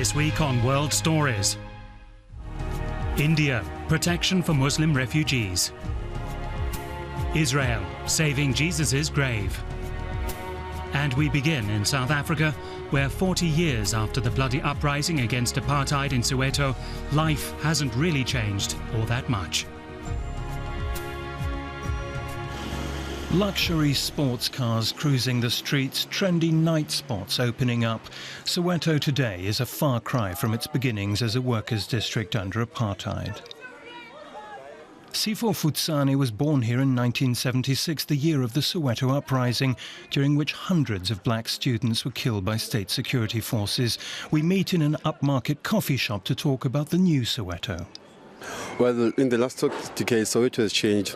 This week on World Stories. India, protection for Muslim refugees. Israel, saving Jesus' grave. And we begin in South Africa, where 40 years after the bloody uprising against apartheid in Soweto, life hasn't really changed all that much. Luxury sports cars cruising the streets, trendy night spots opening up. Soweto today is a far cry from its beginnings as a workers' district under apartheid. Sifo Futsani was born here in 1976, the year of the Soweto uprising, during which hundreds of black students were killed by state security forces. We meet in an upmarket coffee shop to talk about the new Soweto. Well, in the last decade, Soweto has changed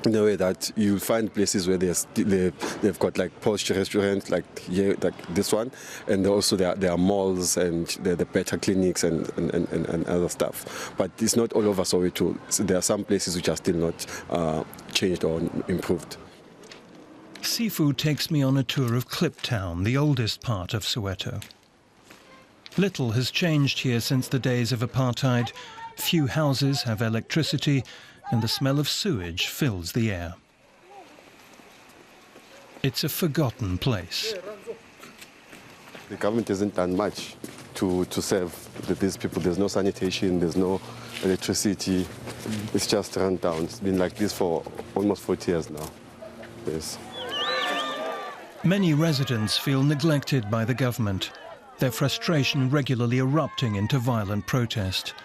in a way that you find places where they've got like posh restaurants like here, like this one, and also there are malls and there are better clinics and other stuff. But it's not all over Soweto. So there are some places which are still not changed or improved. Sifu takes me on a tour of Kliptown, the oldest part of Soweto. Little has changed here since the days of apartheid. Few houses have electricity, and the smell of sewage fills the air. It's a forgotten place. The government hasn't done much to serve these people. There's no sanitation, there's no electricity. It's just run down. It's been like this for almost 40 years now. Yes. Many residents feel neglected by the government, their frustration regularly erupting into violent protest.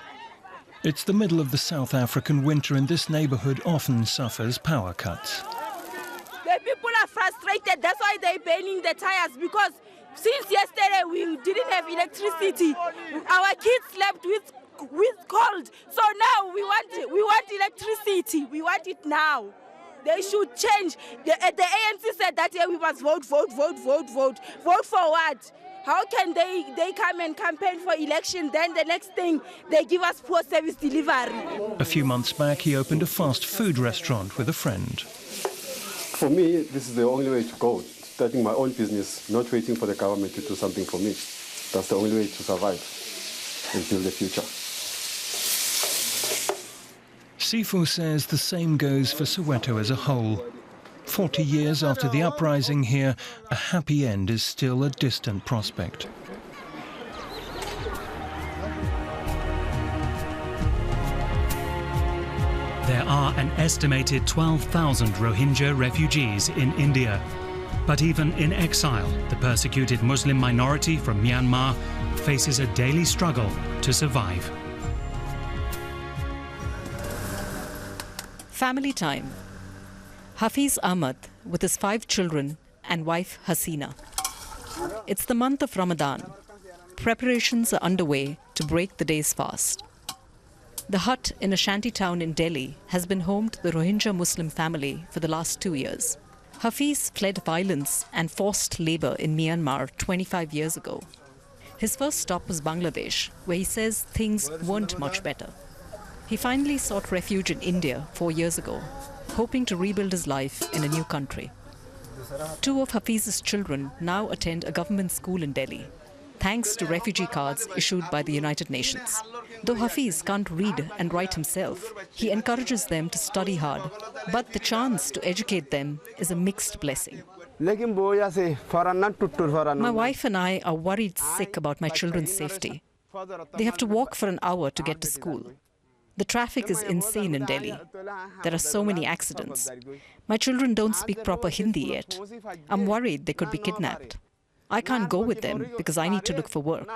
It's the middle of the South African winter, and this neighborhood often suffers power cuts. The people are frustrated. That's why they're burning the tires, because since yesterday we didn't have electricity. Our kids slept with cold. So now we want electricity. We want it now. They should change. The ANC said that we must vote. Vote for what? How can they come and campaign for election, then the next thing they give us poor service delivery? A few months back, he opened a fast food restaurant with a friend. For me, this is the only way to go. Starting my own business, not waiting for the government to do something for me. That's the only way to survive and build the future. Sifu says the same goes for Soweto as a whole. 40 years after the uprising here, a happy end is still a distant prospect. There are an estimated 12,000 Rohingya refugees in India. But even in exile, the persecuted Muslim minority from Myanmar faces a daily struggle to survive. Family time. Hafiz Ahmad with his 5 children and wife Hasina. It's the month of Ramadan. Preparations are underway to break the day's fast. The hut in a shanty town in Delhi has been home to the Rohingya Muslim family for the last 2 years. Hafiz fled violence and forced labor in Myanmar 25 years ago. His first stop was Bangladesh, where he says things weren't much better. He finally sought refuge in India 4 years ago, hoping to rebuild his life in a new country. 2 of Hafiz's children now attend a government school in Delhi, thanks to refugee cards issued by the United Nations. Though Hafiz can't read and write himself, he encourages them to study hard. But the chance to educate them is a mixed blessing. My wife and I are worried sick about my children's safety. They have to walk for an hour to get to school. The traffic is insane in Delhi. There are so many accidents. My children don't speak proper Hindi yet. I'm worried they could be kidnapped. I can't go with them because I need to look for work.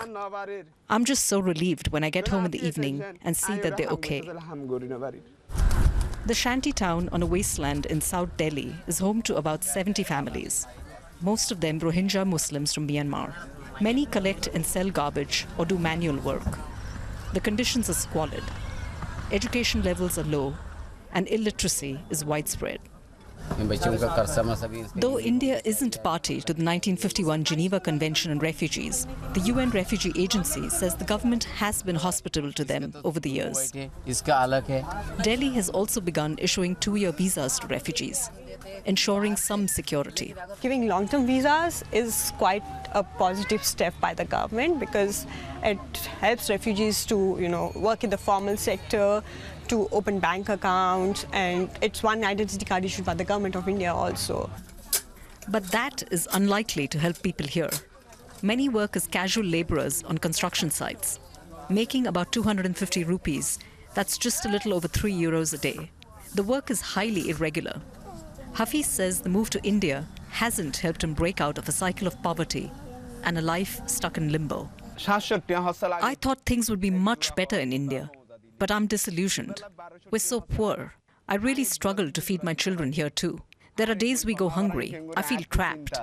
I'm just so relieved when I get home in the evening and see that they're okay. The shanty town on a wasteland in South Delhi is home to about 70 families, most of them Rohingya Muslims from Myanmar. Many collect and sell garbage or do manual work. The conditions are squalid. Education levels are low, and illiteracy is widespread. Though India isn't party to the 1951 Geneva Convention on Refugees, the UN Refugee Agency says the government has been hospitable to them over the years. Delhi has also begun issuing 2-year visas to refugees, ensuring some security. Giving long-term visas is quite a positive step by the government, because it helps refugees to, work in the formal sector, to open bank accounts, and it's one identity card issued by the government of India also. But that is unlikely to help people here. Many work as casual laborers on construction sites, making about 250 rupees. That's just a little over €3 a day. The work is highly irregular. Hafiz says the move to India hasn't helped him break out of a cycle of poverty and a life stuck in limbo. I thought things would be much better in India, but I'm disillusioned. We're so poor. I really struggle to feed my children here too. There are days we go hungry. I feel trapped.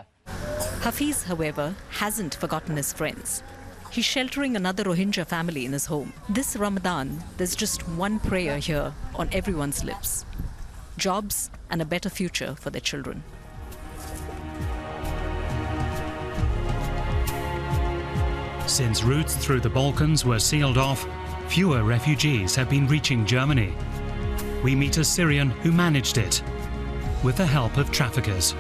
Hafiz, however, hasn't forgotten his friends. He's sheltering another Rohingya family in his home. This Ramadan, there's just one prayer here on everyone's lips: jobs and a better future for their children. Since routes through the Balkans were sealed off, fewer refugees have been reaching Germany. We meet a Syrian who managed it, with the help of traffickers.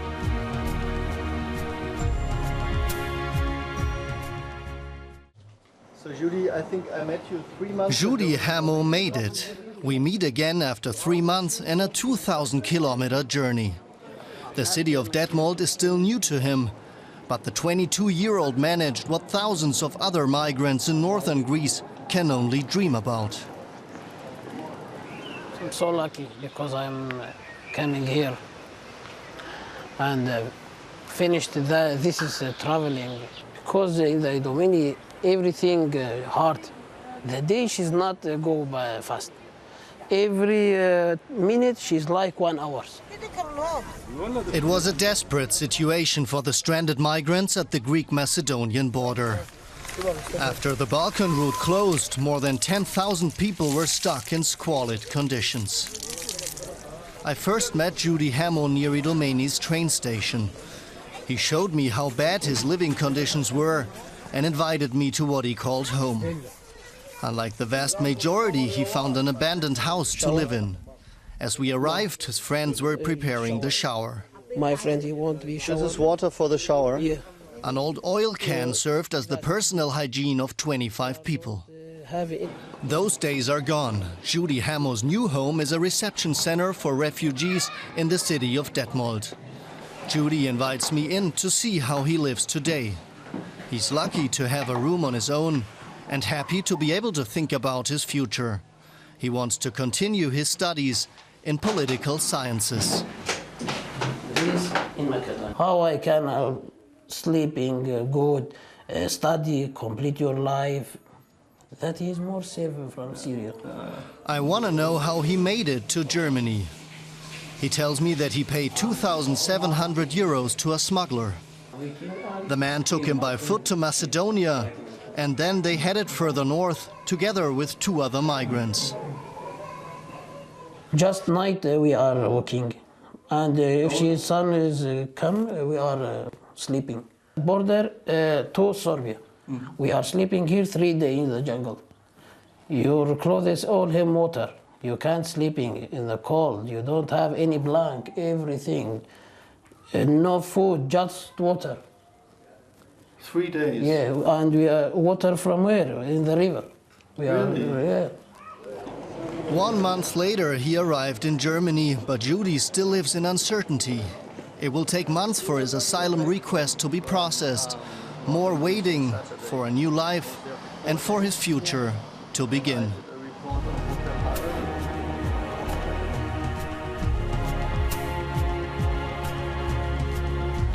So Judy, I think I met you 3 months Judy ago. Hamo made it. We meet again after 3 months in a 2,000-kilometer journey. The city of Detmold is still new to him, but the 22-year-old managed what thousands of other migrants in northern Greece can only dream about. I'm so lucky because I'm coming here and finished this is traveling. Because in the Idomeni, everything hard. The day she's not go by fast. Every minute she's like 1 hour. It was a desperate situation for the stranded migrants at the Greek-Macedonian border. After the Balkan route closed, more than 10,000 people were stuck in squalid conditions. I first met Judy Hamo near Idomeni's train station. He showed me how bad his living conditions were and invited me to what he called home. Unlike the vast majority, he found an abandoned house to live in. As we arrived, his friends were preparing the shower. My friend, he won't be showered. This is water for the shower? Yeah. An old oil can served as the personal hygiene of 25 people. Have it. Those days are gone. Judy Hamo's new home is a reception center for refugees in the city of Detmold. Judy invites me in to see how he lives today. He's lucky to have a room on his own and happy to be able to think about his future. He wants to continue his studies in political sciences. How I can sleeping good, study, complete your life. That is more safe from Syria. I want to know how he made it to Germany. He tells me that he paid 2,700 euros to a smuggler. The man took him by foot to Macedonia, and then they headed further north together with 2 other migrants. Just night we are walking, and if sun is come, we are sleeping. Border to Serbia. We are sleeping here 3 days in the jungle. Your clothes all have water. You can't sleeping in the cold. You don't have any blanket, everything. No food, just water. 3 days? Yeah, and we are water from where? In the river. We Really? are, yeah. 1 month later, he arrived in Germany, but Judy still lives in uncertainty. It will take months for his asylum request to be processed, more waiting for a new life and for his future to begin.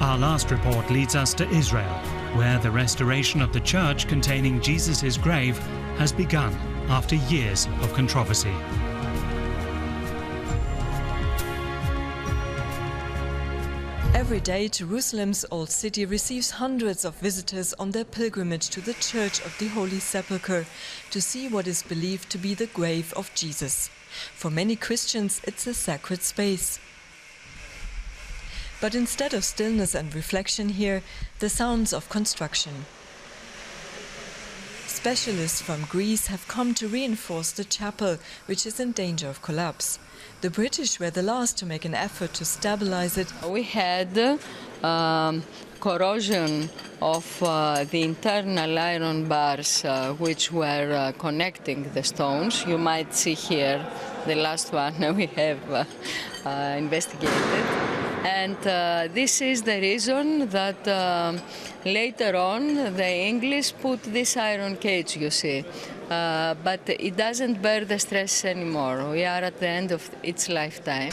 Our last report leads us to Israel, where the restoration of the church containing Jesus' grave has begun after years of controversy. Every day, Jerusalem's old city receives hundreds of visitors on their pilgrimage to the Church of the Holy Sepulchre to see what is believed to be the grave of Jesus. For many Christians, it's a sacred space. But instead of stillness and reflection here, the sounds of construction. Specialists from Greece have come to reinforce the chapel, which is in danger of collapse. The British were the last to make an effort to stabilize it. We had corrosion of the internal iron bars which were connecting the stones. You might see here the last one we have investigated. And this is the reason that later on the English put this iron cage, you see. But it doesn't bear the stress anymore. We are at the end of its lifetime.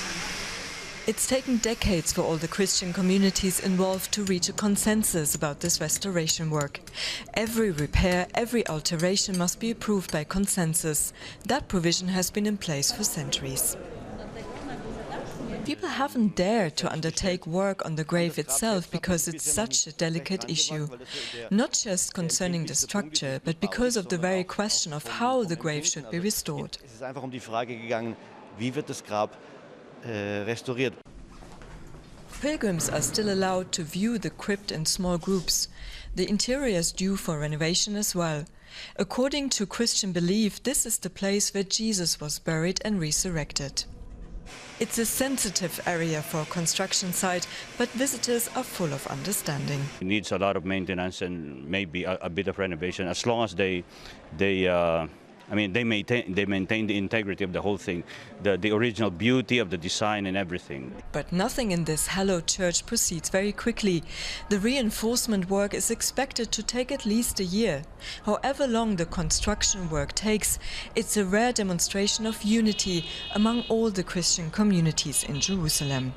It's taken decades for all the Christian communities involved to reach a consensus about this restoration work. Every repair, every alteration must be approved by consensus. That provision has been in place for centuries. People haven't dared to undertake work on the grave itself because it's such a delicate issue. Not just concerning the structure, but because of the very question of how the grave should be restored. Pilgrims are still allowed to view the crypt in small groups. The interior is due for renovation as well. According to Christian belief, this is the place where Jesus was buried and resurrected. It's a sensitive area for a construction site, but visitors are full of understanding. It needs a lot of maintenance and maybe a bit of renovation, as long as they maintain the integrity of the whole thing, the original beauty of the design and everything. But nothing in this hallowed church proceeds very quickly. The reinforcement work is expected to take at least a year. However long the construction work takes, it's a rare demonstration of unity among all the Christian communities in Jerusalem.